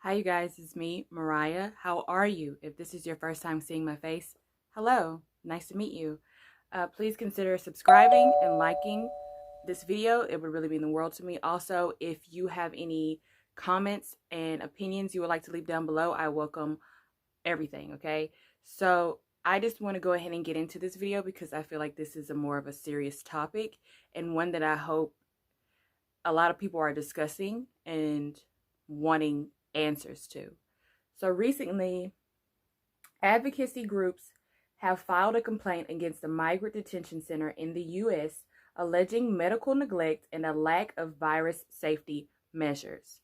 Hi, you guys. It's me, Mariah. How are you? If this is your first time seeing my face, hello. Nice to meet you. Please consider subscribing and liking this video. It would really mean the world to me. Also, if you have any comments and opinions you would like to leave down below, I welcome everything, okay? So I just want to go ahead and get into this video because I feel like this is a more of a serious topic and one that I hope a lot of people are discussing and wanting answers to. So recently, advocacy groups have filed a complaint against the migrant detention center in the U.S. alleging medical neglect and a lack of virus safety measures.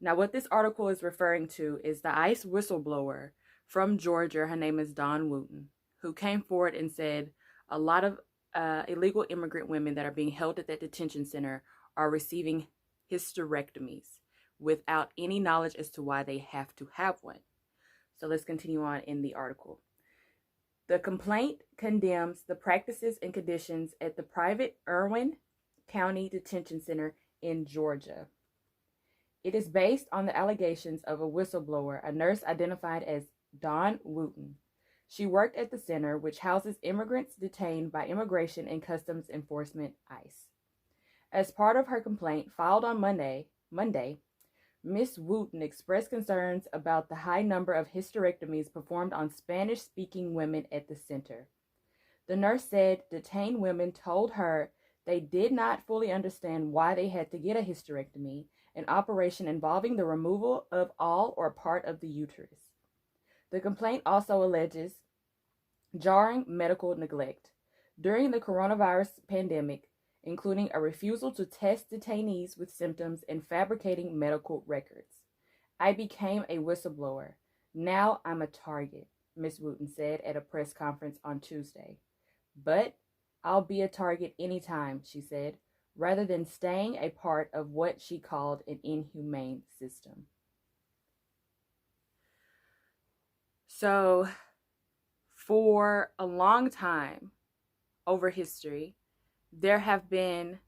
Now, what this article is referring to is the ICE whistleblower from Georgia. Her name is Dawn Wooten, who came forward and said a lot of illegal immigrant women that are being held at that detention center are receiving hysterectomies without any knowledge as to why they have to have one. So let's continue on in the article. The complaint condemns the practices and conditions at the private Irwin County Detention Center in Georgia. It is based on the allegations of a whistleblower, a nurse identified as Dawn Wooten. She worked at the center, which houses immigrants detained by Immigration and Customs Enforcement, ICE. As part of her complaint filed on Monday, Ms. Wooten expressed concerns about the high number of hysterectomies performed on Spanish-speaking women at the center. The nurse said detained women told her they did not fully understand why they had to get a hysterectomy, an operation involving the removal of all or part of the uterus. The complaint also alleges jarring medical neglect. During the coronavirus pandemic, including a refusal to test detainees with symptoms and fabricating medical records. I became a whistleblower. Now I'm a target, Ms. Wooten said at a press conference on Tuesday. But I'll be a target anytime, she said, rather than staying a part of what she called an inhumane system. So, for a long time over history, there have been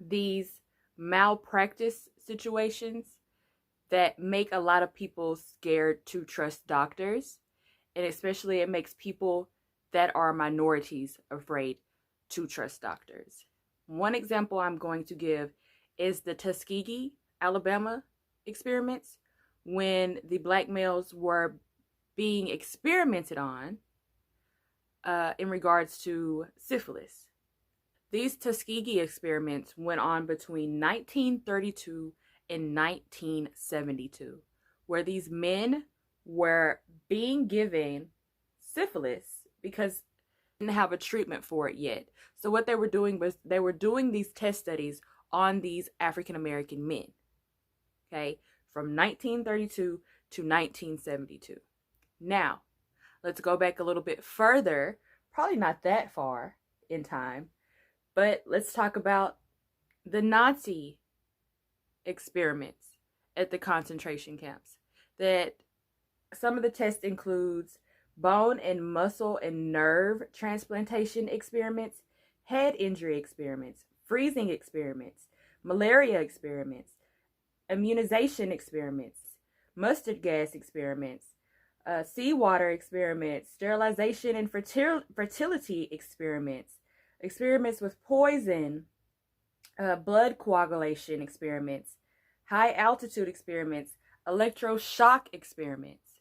these malpractice situations that make a lot of people scared to trust doctors, and especially it makes people that are minorities afraid to trust doctors. One example I'm going to give is the Tuskegee, Alabama experiments, when the black males were being experimented on in regards to syphilis. These Tuskegee experiments went on between 1932 and 1972, where these men were being given syphilis because they didn't have a treatment for it yet. So what they were doing was they were doing these test studies on these African American men, okay, from 1932 to 1972. Now, let's go back a little bit further, probably not that far in time, but let's talk about the Nazi experiments at the concentration camps. That some of the tests includes bone and muscle and nerve transplantation experiments, head injury experiments, freezing experiments, malaria experiments, immunization experiments, mustard gas experiments, seawater experiments, sterilization and fertility experiments, experiments with poison, blood coagulation experiments, high altitude experiments, electroshock experiments,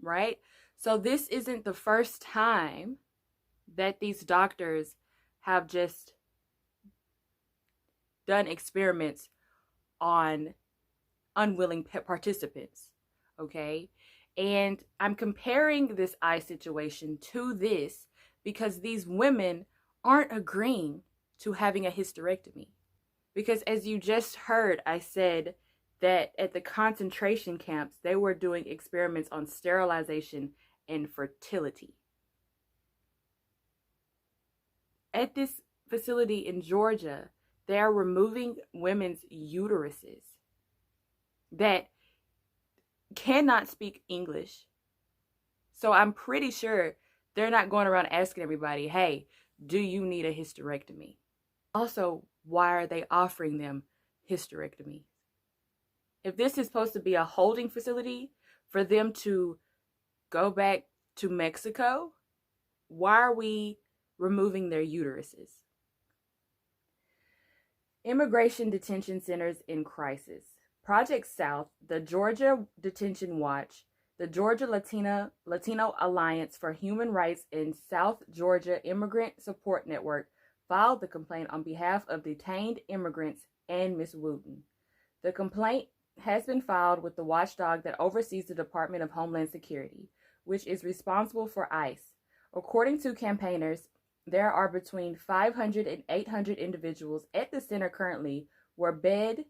right? So this isn't the first time that these doctors have just done experiments on unwilling participants, okay? And I'm comparing this eye situation to this because these women aren't agreeing to having a hysterectomy. Because as you just heard, I said that at the concentration camps, they were doing experiments on sterilization and fertility. At this facility in Georgia, they are removing women's uteruses that cannot speak English. So I'm pretty sure they're not going around asking everybody, hey, do you need a hysterectomy? Also, why are they offering them hysterectomy? If this is supposed to be a holding facility for them to go back to Mexico, why are we removing their uteruses? Immigration detention centers in crisis. Project South, the Georgia Detention Watch, the Georgia Latino Alliance for Human Rights, and South Georgia Immigrant Support Network filed the complaint on behalf of detained immigrants and Ms. Wooten. The complaint has been filed with the watchdog that oversees the Department of Homeland Security, which is responsible for ICE. According to campaigners, there are between 500 and 800 individuals at the center currently, where bed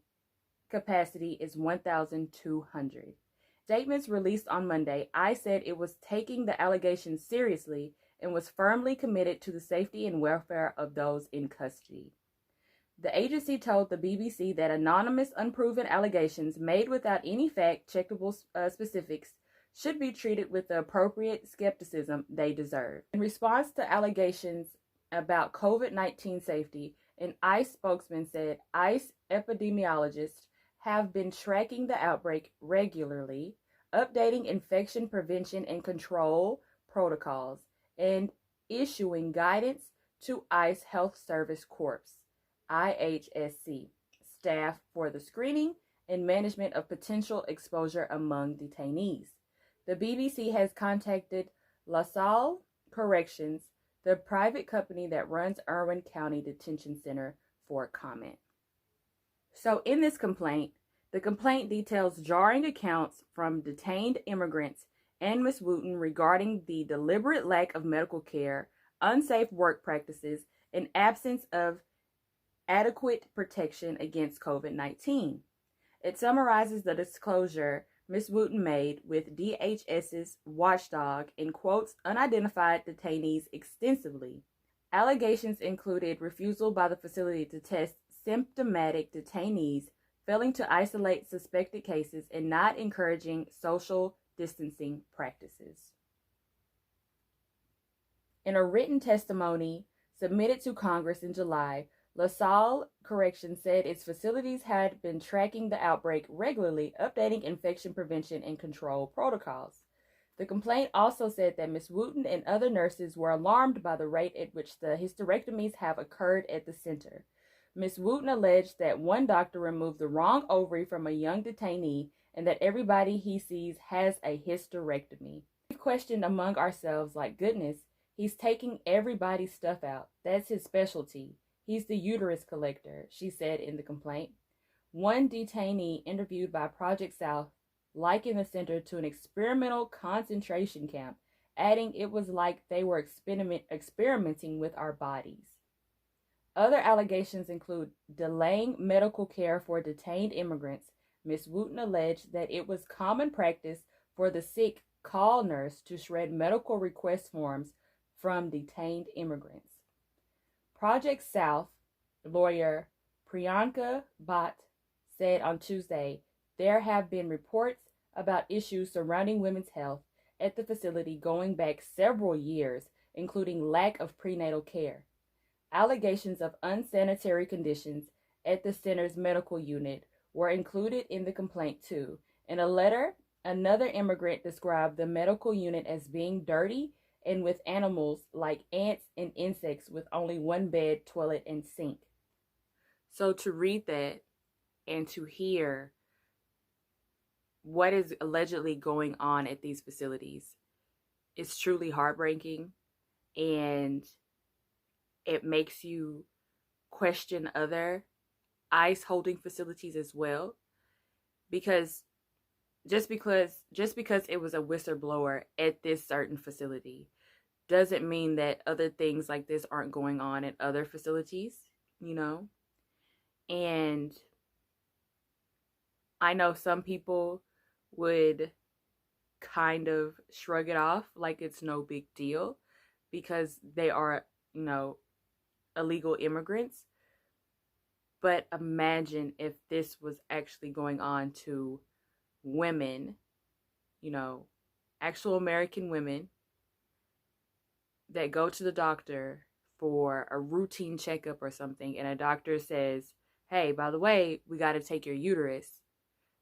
capacity is 1,200. Statements released on Monday, ICE said it was taking the allegations seriously and was firmly committed to the safety and welfare of those in custody. The agency told the BBC that anonymous, unproven allegations made without any fact-checkable specifics should be treated with the appropriate skepticism they deserve. In response to allegations about COVID-19 safety, an ICE spokesman said ICE epidemiologists have been tracking the outbreak regularly, updating infection prevention and control protocols, and issuing guidance to ICE Health Service Corps, IHSC, staff for the screening and management of potential exposure among detainees. The BBC has contacted LaSalle Corrections, the private company that runs Irwin County Detention Center, for comment. So in this complaint, the complaint details jarring accounts from detained immigrants and Ms. Wooten regarding the deliberate lack of medical care, unsafe work practices, and absence of adequate protection against COVID-19. It summarizes the disclosure Ms. Wooten made with DHS's watchdog and quotes unidentified detainees extensively. Allegations included refusal by the facility to test symptomatic detainees, failing to isolate suspected cases, and not encouraging social distancing practices. In a written testimony submitted to Congress in July, LaSalle Corrections said its facilities had been tracking the outbreak regularly, updating infection prevention and control protocols. The complaint also said that Ms. Wooten and other nurses were alarmed by the rate at which the hysterectomies have occurred at the center. Ms. Wooten alleged that one doctor removed the wrong ovary from a young detainee and that everybody he sees has a hysterectomy. We questioned among ourselves, like, goodness, he's taking everybody's stuff out. That's his specialty. He's the uterus collector, she said in the complaint. One detainee interviewed by Project South likened the center to an experimental concentration camp, adding it was like they were experimenting with our bodies. Other allegations include delaying medical care for detained immigrants. Ms. Wooten alleged that it was common practice for the sick call nurse to shred medical request forms from detained immigrants. Project South lawyer Priyanka Bhatt said on Tuesday there have been reports about issues surrounding women's health at the facility going back several years, including lack of prenatal care. Allegations of unsanitary conditions at the center's medical unit were included in the complaint too. In a letter, another immigrant described the medical unit as being dirty and with animals like ants and insects with only one bed, toilet, and sink. So to read that and to hear what is allegedly going on at these facilities is truly heartbreaking, and it makes you question other ICE holding facilities as well, because just because it was a whistleblower at this certain facility doesn't mean that other things like this aren't going on at other facilities, you know. And I know some people would kind of shrug it off like it's no big deal because they are, you know, illegal immigrants. But imagine if this was actually going on to women, you know, actual American women that go to the doctor for a routine checkup or something, and a doctor says, hey, by the way, we got to take your uterus.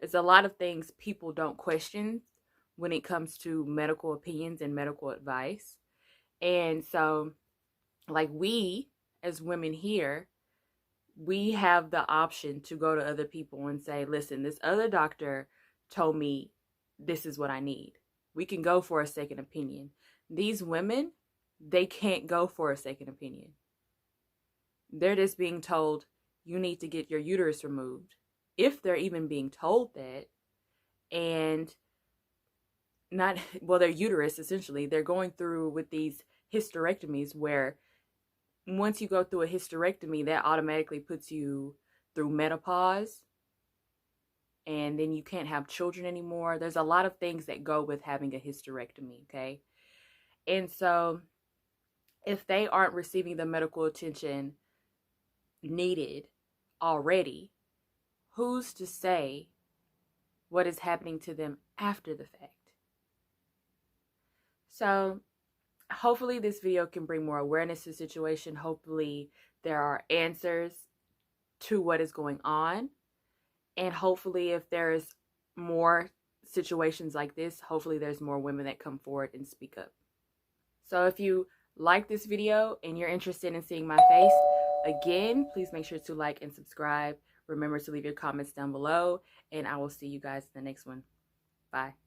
It's a lot of things people don't question when it comes to medical opinions and medical advice. And so, like, we as women here, we have the option to go to other people and say, listen, this other doctor told me this is what I need. We can go for a second opinion. These women, they can't go for a second opinion. They're just being told, you need to get your uterus removed. If they're even being told that, and not, well, their uterus, essentially, they're going through with these hysterectomies where once you go through a hysterectomy, that automatically puts you through menopause, and then you can't have children anymore. There's a lot of things that go with having a hysterectomy, okay? And so if they aren't receiving the medical attention needed already, who's to say what is happening to them after the fact? So hopefully this video can bring more awareness to the situation. Hopefully there are answers to what is going on. And hopefully if there's more situations like this, hopefully there's more women that come forward and speak up. So if you like this video and you're interested in seeing my face again, please make sure to like and subscribe. Remember to leave your comments down below, and I will see you guys in the next one. Bye.